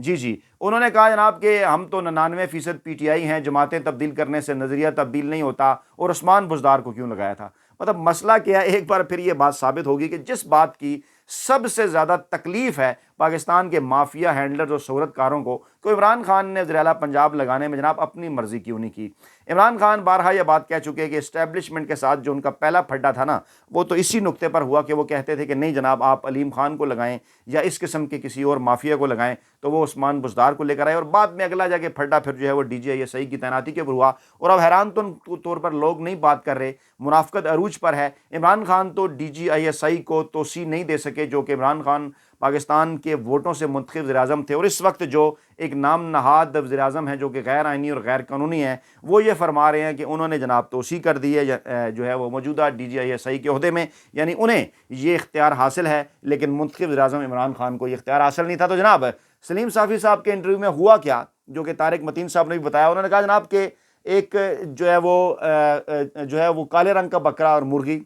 جی جی، انہوں نے کہا جناب کہ ہم تو 99% پی ٹی آئی ہیں، جماعتیں تبدیل کرنے سے نظریہ تبدیل نہیں ہوتا، اور عثمان بزدار کو کیوں لگایا تھا؟ مطلب مسئلہ کیا ہے، ایک بار پھر یہ بات ثابت ہوگی کہ جس بات کی سب سے زیادہ تکلیف ہے پاکستان کے مافیا ہینڈلرز اور شہرت کاروں کو عمران خان نے وزیر اعلیٰ پنجاب لگانے میں جناب اپنی مرضی کیوں نہیں کی؟ عمران خان بارہا یہ بات کہہ چکے کہ اسٹیبلشمنٹ کے ساتھ جو ان کا پہلا پھڈا تھا نا، وہ تو اسی نقطے پر ہوا کہ وہ کہتے تھے کہ نہیں جناب آپ علیم خان کو لگائیں یا اس قسم کے کسی اور مافیا کو لگائیں، تو وہ عثمان بزدار کو لے کر آئے، اور بعد میں اگلا جا کے پھڈا پھر جو ہے وہ D G I S I کی تعیناتی کے اوپر ہوا۔ اور اب حیران طور پر لوگ نہیں بات کر رہے، منافقت عروج پر ہے۔ عمران خان تو D G I S I کو توسیع نہیں دے سکے، جو کہ عمران خان پاکستان کے ووٹوں سے منتخب وزیر اعظم تھے، اور اس وقت جو ایک نام نہاد وزیر اعظم ہے جو کہ غیر آئینی اور غیر قانونی ہے، وہ یہ فرما رہے ہیں کہ انہوں نے جناب توسیع کر دی ہے جو ہے وہ موجودہ D G I S I کے عہدے میں، یعنی انہیں یہ اختیار حاصل ہے، لیکن منتخب وزیر اعظم عمران خان کو یہ اختیار حاصل نہیں تھا۔ تو جناب سلیم صافی صاحب کے انٹرویو میں ہوا کیا، جو کہ طارق متین صاحب نے بھی بتایا، انہوں نے کہا جناب کہ ایک جو ہے وہ کالے رنگ کا بکرا اور مرغی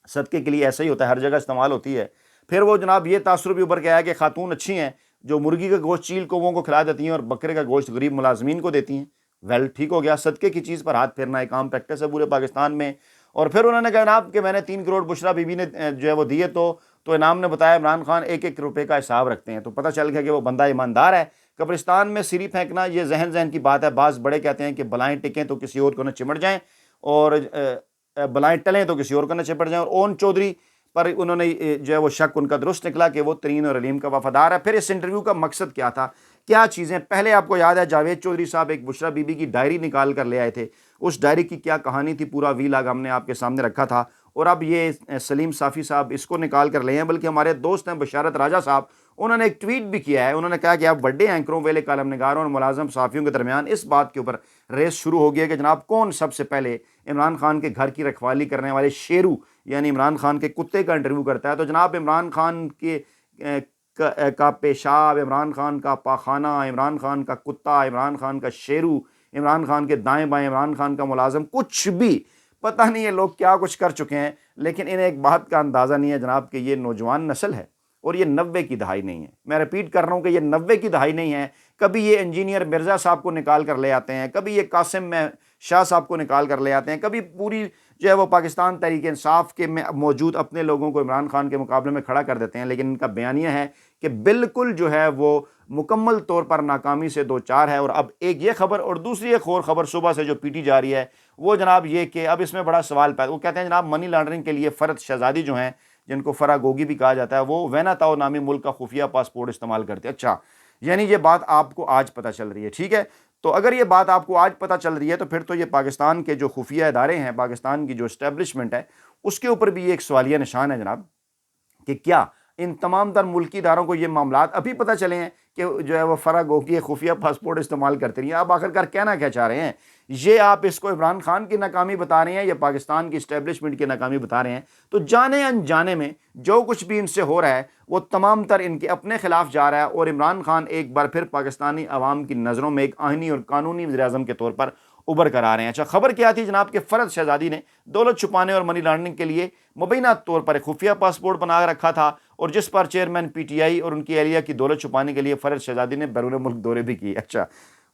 صدقے کے لیے ایسا ہی ہوتا ہے، ہر جگہ استعمال ہوتی ہے۔ پھر وہ جناب یہ تاثر بھی ابھر کے آیا کہ خاتون اچھی ہیں جو مرغی کا گوشت چیل کووں کو کھلا دیتی ہیں اور بکرے کا گوشت غریب ملازمین کو دیتی ہیں۔ ویل ٹھیک ہو گیا، صدقے کی چیز پر ہاتھ پھیرنا ایک عام پریکٹس ہے پورے پاکستان میں۔ اور پھر انہوں نے کہا جناب کہ میں نے 3 کروڑ بشرا بی بی نے جو ہے وہ دیے، تو انعام نے بتایا عمران خان 1-1 روپے کا حساب رکھتے ہیں، تو پتہ چل گیا کہ وہ بندہ ایماندار ہے۔ قبرستان میں سری پھینکنا یہ ذہن کی بات ہے، بعض بڑے کہتے ہیں کہ بلائیں ٹکیں تو کسی اور کو نہ چمٹ جائیں، اور بلائیں ٹلیں تو کسی اور کو نہ چپٹ جائیں، اور اون چودھری پر انہوں نے جو ہے وہ شک ان کا درست نکلا کہ وہ ترین اور علیم کا وفادار ہے۔ پھر اس انٹرویو کا مقصد کیا تھا، کیا چیزیں؟ پہلے آپ کو یاد ہے جاوید چودھری صاحب ایک بشرا بی بی کی ڈائری نکال کر لے آئے تھے، اس ڈائری کی کیا کہانی تھی، پورا ویلاگ ہم نے آپ کے سامنے رکھا تھا۔ اور اب یہ سلیم صافی صاحب اس کو نکال کر لے ہیں، بلکہ ہمارے دوست ہیں بشارت راجہ صاحب، انہوں نے ایک ٹویٹ بھی کیا ہے، انہوں نے کہا کہ اب بڑے اینکروں ویلے کالم نگاروں اور ملازم صحافیوں کے درمیان اس بات کے اوپر ریس شروع ہو گیا کہ جناب کون سب سے پہلے عمران خان کے گھر کی رکھوالی کرنے والے شیرو یعنی عمران خان کے کتے کا انٹرویو کرتا ہے۔ تو جناب عمران خان کا پیشاب، عمران خان کا پاخانہ، عمران خان کا کتا، عمران خان کا شیرو، عمران خان کے دائیں بائیں عمران خان کا ملازم، کچھ بھی پتہ نہیں ہے لوگ کیا کچھ کر چکے ہیں، لیکن انہیں ایک بات کا اندازہ نہیں ہے جناب کہ یہ نوجوان نسل ہے اور یہ 90 کی دہائی نہیں ہے۔ میں ریپیٹ کر رہا ہوں کہ یہ 90 کی دہائی نہیں ہے۔ کبھی یہ انجینئر مرزا صاحب کو نکال کر لے آتے ہیں، کبھی یہ قاسم میں شاہ صاحب کو نکال کر لے آتے ہیں، کبھی پوری جو ہے وہ پاکستان تحریک انصاف کے میں موجود اپنے لوگوں کو عمران خان کے مقابلے میں کھڑا کر دیتے ہیں، لیکن ان کا بیانیہ ہے کہ بالکل جو ہے وہ مکمل طور پر ناکامی سے دو چار ہے۔ اور اب ایک یہ خبر اور دوسری ایک اور خبر صبح سے جو پیٹی جا رہی ہے وہ جناب یہ کہ اب اس میں بڑا سوال پیدا، وہ کہتے ہیں جناب منی لانڈرنگ کے لیے فرد شہزادی جو ہیں جن کو فرا گوگی بھی کہا جاتا ہے، وہ وینا تاؤ نامی ملک کا خفیہ پاسپورٹ استعمال کرتے ہیں۔ اچھا، یعنی یہ بات آپ کو آج پتہ چل رہی ہے، ٹھیک ہے؟ تو اگر یہ بات آپ کو آج پتہ چل رہی ہے تو پھر تو یہ پاکستان کے جو خفیہ ادارے ہیں، پاکستان کی جو اسٹیبلشمنٹ ہے، اس کے اوپر بھی یہ ایک سوالیہ نشان ہے جناب کہ کیا ان تمام تر ملکی اداروں کو یہ معاملات ابھی پتہ چلے ہیں کہ جو ہے وہ فرا گوگی خفیہ پاسپورٹ استعمال کرتے رہی ہیں؟ آپ آخر کار کہنا کیا چاہ رہے ہیں؟ یہ آپ اس کو عمران خان کی ناکامی بتا رہے ہیں یا پاکستان کی اسٹیبلشمنٹ کی ناکامی بتا رہے ہیں؟ تو جانے انجانے میں جو کچھ بھی ان سے ہو رہا ہے وہ تمام تر ان کے اپنے خلاف جا رہا ہے، اور عمران خان ایک بار پھر پاکستانی عوام کی نظروں میں ایک آئینی اور قانونی وزیر اعظم کے طور پر ابھر کر آ رہے ہیں۔ اچھا، خبر کیا تھی جناب کہ فرد شہزادی نے دولت چھپانے اور منی لانڈرنگ کے لیے مبینہ طور پر ایک خفیہ پاسپورٹ بنا رکھا تھا، اور جس پر چیئرمین پی ٹی آئی اور ان کی اہلیہ کی دولت چھپانے کے لیے فرد شہزادی نے بیرون ملک دورے بھی کیے۔ اچھا،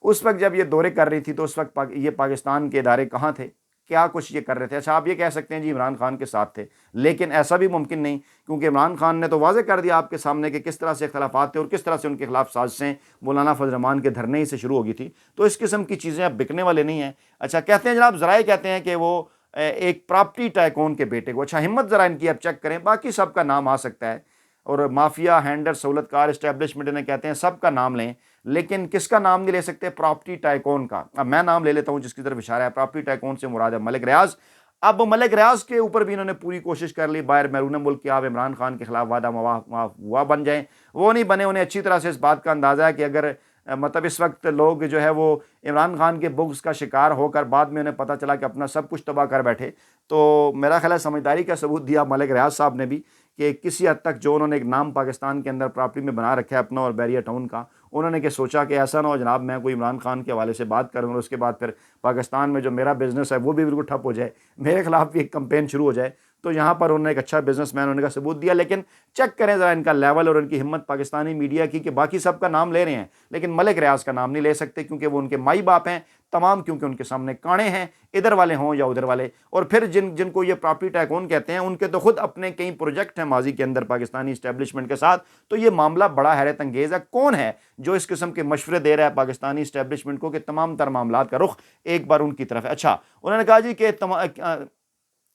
اس وقت جب یہ دورے کر رہی تھی تو اس وقت یہ پاکستان کے ادارے کہاں تھے، کیا کچھ یہ کر رہے تھے؟ اچھا، آپ یہ کہہ سکتے ہیں جی عمران خان کے ساتھ تھے، لیکن ایسا بھی ممکن نہیں، کیونکہ عمران خان نے تو واضح کر دیا آپ کے سامنے کہ کس طرح سے اختلافات تھے اور کس طرح سے ان کے خلاف سازشیں مولانا فضل الرحمان کے دھرنے ہی سے شروع ہو گئی تھی۔ تو اس قسم کی چیزیں اب بکنے والے نہیں ہیں۔ اچھا، کہتے ہیں جناب ذرائع کہتے ہیں کہ وہ ایک پراپرٹی ٹائکون کے بیٹے کو، اچھا ہمت ذرا ان کی اب چیک کریں، باقی سب کا نام آ سکتا ہے، اور مافیا ہینڈلر سہولت کار اسٹیبلشمنٹ انہیں کہتے ہیں، سب کا نام لیں، لیکن کس کا نام نہیں لے سکتے؟ پراپرٹی ٹائکون کا۔ اب میں نام لے لیتا ہوں جس کی طرف اشارہ ہے، پراپرٹی ٹائکون سے مراد ہے ملک ریاض۔ اب ملک ریاض کے اوپر بھی انہوں نے پوری کوشش کر لی باہر بیرون ملک کہ آپ عمران خان کے خلاف وعدہ ہوا بن جائیں، وہ نہیں بنے۔ انہیں اچھی طرح سے اس بات کا اندازہ ہے کہ اگر مطلب اس وقت لوگ جو ہے وہ عمران خان کے بغض کا شکار ہو کر بعد میں انہیں پتہ چلا کہ اپنا سب کچھ تباہ کر بیٹھے، تو میرا خیال ہے سمجھداری کا ثبوت دیا ملک ریاض صاحب نے بھی کہ کسی حد تک جو انہوں نے ایک نام پاکستان کے اندر پراپرٹی میں بنا رکھا ہے اپنا اور بیریا ٹاؤن کا، انہوں نے کہ سوچا کہ ایسا نہ ہو جناب میں کوئی عمران خان کے حوالے سے بات کروں اور اس کے بعد پھر پاکستان میں جو میرا بزنس ہے وہ بھی بالکل ٹھپ ہو جائے، میرے خلاف بھی ایک کمپین شروع ہو جائے۔ تو یہاں پر انہوں نے ایک اچھا بزنس مین ہونے کا ثبوت دیا. لیکن چیک کریں ذرا ان کا لیول اور ان کی ہمت پاکستانی میڈیا کی, کہ باقی سب کا نام لے رہے ہیں لیکن ملک ریاض کا نام نہیں لے سکتے, کیونکہ وہ ان کے مائی باپ ہیں تمام, کیونکہ ان کے سامنے کانے ہیں, ادھر والے ہوں یا ادھر والے. اور پھر جن کو یہ پراپرٹی ٹائکون کہتے ہیں, ان کے تو خود اپنے کئی پروجیکٹ ہیں ماضی کے اندر پاکستانی اسٹیبلشمنٹ کے ساتھ. تو یہ معاملہ بڑا حیرت انگیز ہے. کون ہے جو اس قسم کے مشورے دے رہا ہے پاکستانی اسٹیبلشمنٹ کو کہ تمام تر معاملات کا رخ ایک بار ان کی طرف ہے؟ اچھا, انہوں نے کہا جی کہ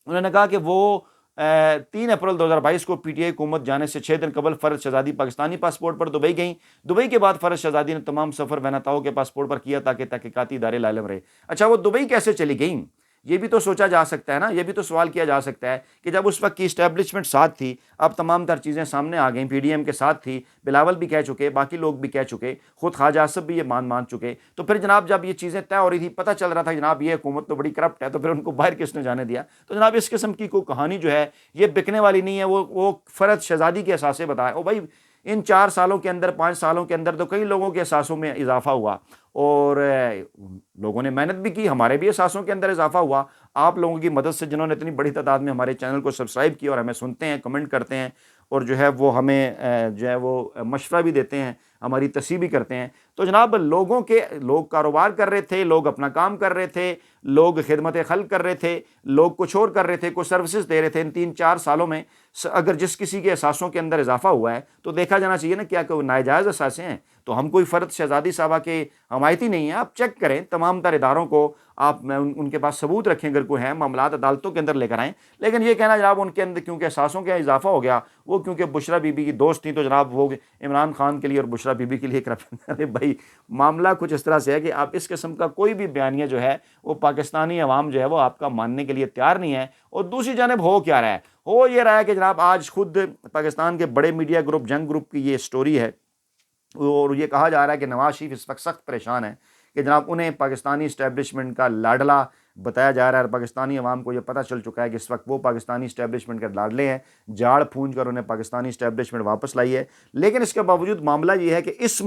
انہوں نے کہا کہ وہ 3 اپریل 2022 کو پی ٹی آئی حکومت جانے سے 6 دن قبل فرد شہزادی پاکستانی پاسپورٹ پر دبئی گئیں. دبئی کے بعد فرد شہزادی نے تمام سفر وینتاؤ کے پاسپورٹ پر کیا تاکہ تحقیقاتی ادارے لالم رہے. اچھا, وہ دبئی کیسے چلی گئیں؟ یہ بھی تو سوچا جا سکتا ہے نا, یہ بھی تو سوال کیا جا سکتا ہے کہ جب اس وقت کی اسٹیبلشمنٹ ساتھ تھی, اب تمام تر چیزیں سامنے آ گئیں, پی ڈی ایم کے ساتھ تھی, بلاول بھی کہہ چکے, باقی لوگ بھی کہہ چکے, خود خواجہ آصف بھی یہ مان چکے, تو پھر جناب جب یہ چیزیں طے ہو رہی تھی, پتہ چل رہا تھا جناب یہ حکومت تو بڑی کرپٹ ہے, تو پھر ان کو باہر کس نے جانے دیا؟ تو جناب اس قسم کی کوئی کہانی جو ہے یہ بکنے والی نہیں ہے. وہ فرد شہزادی کے احساسے بتائے. او بھائی, ان 4 سالوں کے اندر 5 سالوں کے اندر تو کئی لوگوں کے احساسوں میں اضافہ ہوا, اور لوگوں نے محنت بھی کی, ہمارے بھی احساسوں کے اندر اضافہ ہوا آپ لوگوں کی مدد سے, جنہوں نے اتنی بڑی تعداد میں ہمارے چینل کو سبسکرائب کیا اور ہمیں سنتے ہیں, کمنٹ کرتے ہیں, اور جو ہے وہ ہمیں جو ہے وہ مشورہ بھی دیتے ہیں, ہماری تصحیح بھی کرتے ہیں. تو جناب لوگ کاروبار کر رہے تھے, لوگ اپنا کام کر رہے تھے, لوگ خدمت خلق کر رہے تھے, لوگ کچھ اور کر رہے تھے, کوئی سروسز دے رہے تھے. ان 3-4 سالوں میں اگر جس کسی کے احساسوں کے اندر اضافہ ہوا ہے تو دیکھا جانا چاہیے نا کیا کہ وہ ناجائز احساسے ہیں. تو ہم کوئی فرد شہزادی صاحبہ کے حمایتی نہیں ہیں. آپ چیک کریں تمام تر اداروں کو, آپ ان کے پاس ثبوت رکھیں, اگر کوئی ہیں معاملات عدالتوں کے اندر لے کر آئیں. لیکن یہ کہنا جناب ان کے اندر کیونکہ احساسوں کا اضافہ ہو گیا, وہ کیونکہ بشرا بی بی کی دوست تھیں, تو جناب وہ عمران خان کے لیے اور بشرا بی بی کے لیے ارے بھائی معاملہ کچھ اس طرح سے ہے کہ آپ اس قسم کا کوئی بھی بیانیہ جو ہے وہ پاکستانی عوام جو ہے وہ آپ کا ماننے کے لیے تیار نہیں ہے. اور دوسری جانب ہو کیا رہا ہے؟ ہو یہ رہا ہے کہ جناب آج خود پاکستان کے بڑے میڈیا گروپ جنگ گروپ کی یہ سٹوری ہے, اور یہ کہا جا رہا ہے کہ نواز شریف اس وقت سخت پریشان ہے کہ جناب انہیں پاکستانی اسٹیبلشمنٹ کا لاڈلا بتایا جا رہا ہے. پاکستانی عوام کو یہ پتہ چل چکا ہے کہ اس وقت وہ پاکستانی اسٹیبلشمنٹ کے لاڈلے ہیں, جھاڑ پھونج کر انہیں پاکستانی اسٹیبلشمنٹ واپس لائی ہے. لیکن اس کے باوجود معاملہ یہ ہے کہ اس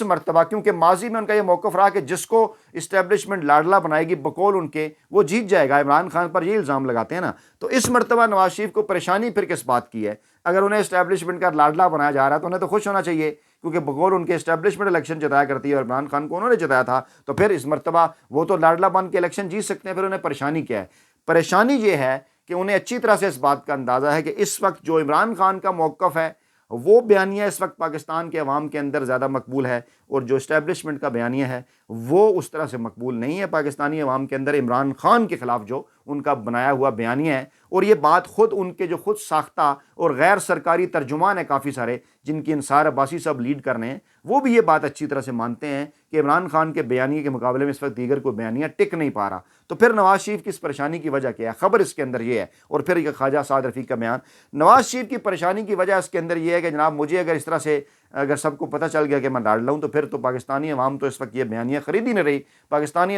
مرتبہ کیونکہ ماضی میں ان کا یہ موقف رہا کہ جس کو اسٹیبلشمنٹ لاڈلا بنائے گی بقول ان کے وہ جیت جائے گا, عمران خان پر یہ الزام لگاتے ہیں نا. تو اس مرتبہ نواز شریف کو پریشانی پھر کس بات کی ہے؟ اگر انہیں اسٹیبلشمنٹ کا لاڈلا بنایا جا رہا ہے تو انہیں تو خوش ہونا چاہیے, کیونکہ بقول ان کے اسٹیبلشمنٹ الیکشن جتایا کرتی ہے, اور عمران خان کو انہوں نے جتایا تھا. تو پھر اس مرتبہ وہ تو لاڈلا بن کے الیکشن جیت سکتے ہیں, پھر انہیں پریشانی کیا ہے؟ پریشانی یہ ہے کہ انہیں اچھی طرح سے اس بات کا اندازہ ہے کہ اس وقت جو عمران خان کا موقف ہے وہ بیانیہ اس وقت پاکستان کے عوام کے اندر زیادہ مقبول ہے, اور جو اسٹیبلشمنٹ کا بیانیہ ہے وہ اس طرح سے مقبول نہیں ہے پاکستانی عوام کے اندر. عمران خان کے خلاف جو ان کا بنایا ہوا بیانیہ ہے, اور یہ بات خود ان کے جو خود ساختہ اور غیر سرکاری ترجمان ہیں کافی سارے جن کی انصار عباسی صاحب لیڈ کرنے ہیں, وہ بھی یہ بات اچھی طرح سے مانتے ہیں کہ عمران خان کے بیانیے کے مقابلے میں اس وقت دیگر کوئی بیانیہ ٹک نہیں پا رہا. تو پھر نواز شریف کی اس پریشانی کی وجہ کیا ہے؟ خبر اس کے اندر یہ ہے, اور پھر یہ خواجہ سعد رفیق کا بیان. نواز شریف کی پریشانی کی وجہ اس کے اندر یہ ہے کہ جناب مجھے اگر اس طرح سے اگر سب کو پتہ چل گیا کہ میں ڈال لوں تو پھر تو پاکستانی عوام تو اس وقت یہ بیانیہ خرید ہی نہیں رہی. پاکستانی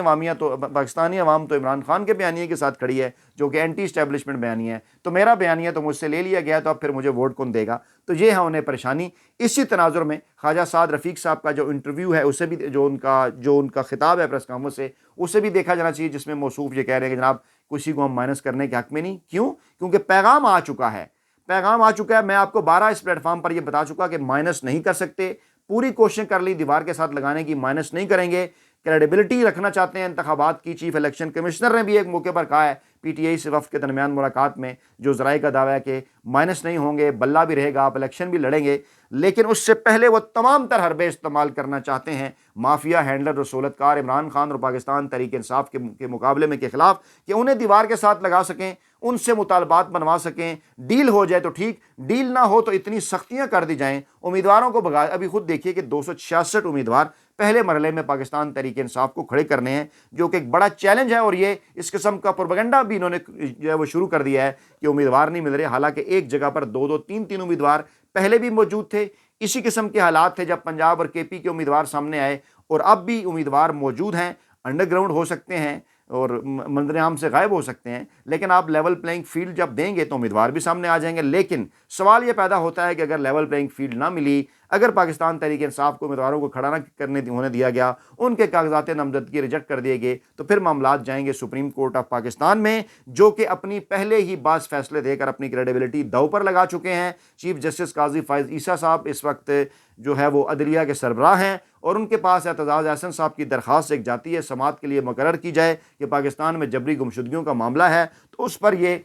عوام تو عمران خان کے بیانیے کے ساتھ کھڑی ہے جو کہ اینٹی اسٹیبلشمنٹ بیانیہ ہے. تو میرا بیانیہ تو مجھ سے لے لیا گیا, تو اب پھر مجھے ووٹ کون دے گا؟ تو یہ ہے انہیں پریشانی. اسی تناظر میں خواجہ سعد رفیق صاحب کا جو انٹرویو ہے, اسے بھی جو ان کا خطاب ہے پریس کانفرنس سے, اسے بھی دیکھا جانا چاہیے, جس میں موصوف یہ کہہ رہے ہیں کہ جناب کسی کو ہم مائنس کرنے کے حق میں نہیں. کیوں؟ کیونکہ پیغام آ چکا ہے. میں آپ کو 12 اس پلیٹ فارم پر یہ بتا چکا کہ مائنس نہیں کر سکتے. پوری کوششیں کر لی دیوار کے ساتھ لگانے کی, مائنس نہیں کریں گے. کریڈیبلٹی رکھنا چاہتے ہیں انتخابات کی. چیف الیکشن کمشنر نے بھی ایک موقع پر کہا ہے پی ٹی آئی سے وفد کے درمیان ملاقات میں, جو ذرائع کا دعویٰ ہے کہ مائنس نہیں ہوں گے, بلہ بھی رہے گا, آپ الیکشن بھی لڑیں گے. لیکن اس سے پہلے وہ تمام تر حربے استعمال کرنا چاہتے ہیں مافیا ہینڈلر اور سہولت کار عمران خان اور پاکستان تحریک انصاف کے مقابلے میں کے خلاف, کہ انہیں دیوار کے ساتھ لگا سکیں, ان سے مطالبات بنوا سکیں. ڈیل ہو جائے تو ٹھیک, ڈیل نہ ہو تو اتنی سختیاں کر دی جائیں امیدواروں کو بغیر. ابھی خود دیکھیے کہ 266 امیدوار پہلے مرحلے میں پاکستان تحریک انصاف کو کھڑے کرنے ہیں, جو کہ ایک بڑا چیلنج ہے. اور یہ اس قسم کا پروپیگنڈا بھی انہوں نے جو ہے وہ شروع کر دیا ہے کہ امیدوار نہیں مل رہے, حالانکہ ایک جگہ پر 2-2 3-3 امیدوار پہلے بھی موجود تھے. اسی قسم کے حالات تھے جب پنجاب اور کے پی کے امیدوار سامنے آئے, اور اب بھی امیدوار موجود ہیں. انڈر گراؤنڈ ہو سکتے ہیں اور منظر عام سے غائب ہو سکتے ہیں, لیکن آپ لیول پلینگ فیلڈ جب دیں گے تو امیدوار بھی سامنے آ جائیں گے. لیکن سوال یہ پیدا ہوتا ہے کہ اگر لیول پلینگ فیلڈ نہ ملی, اگر پاکستان تحریک انصاف کو امیدواروں کو کھڑا نہ ہونے دیا گیا، ان کے کاغذات نامزدگی ریجیکٹ کر دیے گئے، تو پھر معاملات جائیں گے سپریم کورٹ آف پاکستان میں، جو کہ اپنی پہلے ہی بعض فیصلے دے کر اپنی کریڈیبلٹی داؤ پر لگا چکے ہیں۔ چیف جسٹس قاضی فائز عیسیٰ صاحب اس وقت جو ہے وہ عدلیہ کے سربراہ ہیں، اور ان کے پاس اعتزاز احسن صاحب کی درخواست ایک جاتی ہے سماعت کے لیے مقرر کی جائے کہ پاکستان میں جبری گمشدگیوں کا معاملہ ہے، تو اس پر یہ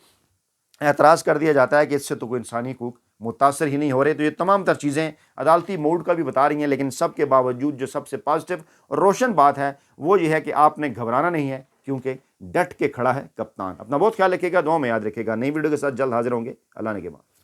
اعتراض کر دیا جاتا ہے کہ اس سے تو کوئی انسانی حقوق متاثر ہی نہیں ہو رہے۔ تو یہ تمام تر چیزیں عدالتی موڈ کا بھی بتا رہی ہیں، لیکن سب کے باوجود جو سب سے پازیٹیو اور روشن بات ہے وہ یہ ہے کہ آپ نے گھبرانا نہیں ہے، کیونکہ ڈٹ کے کھڑا ہے کپتان۔ اپنا بہت خیال رکھیے گا، دعاؤں میں یاد رکھیے گا۔ نئی ویڈیو کے ساتھ جلد حاضر ہوں گے، اللہ نے کے بعد۔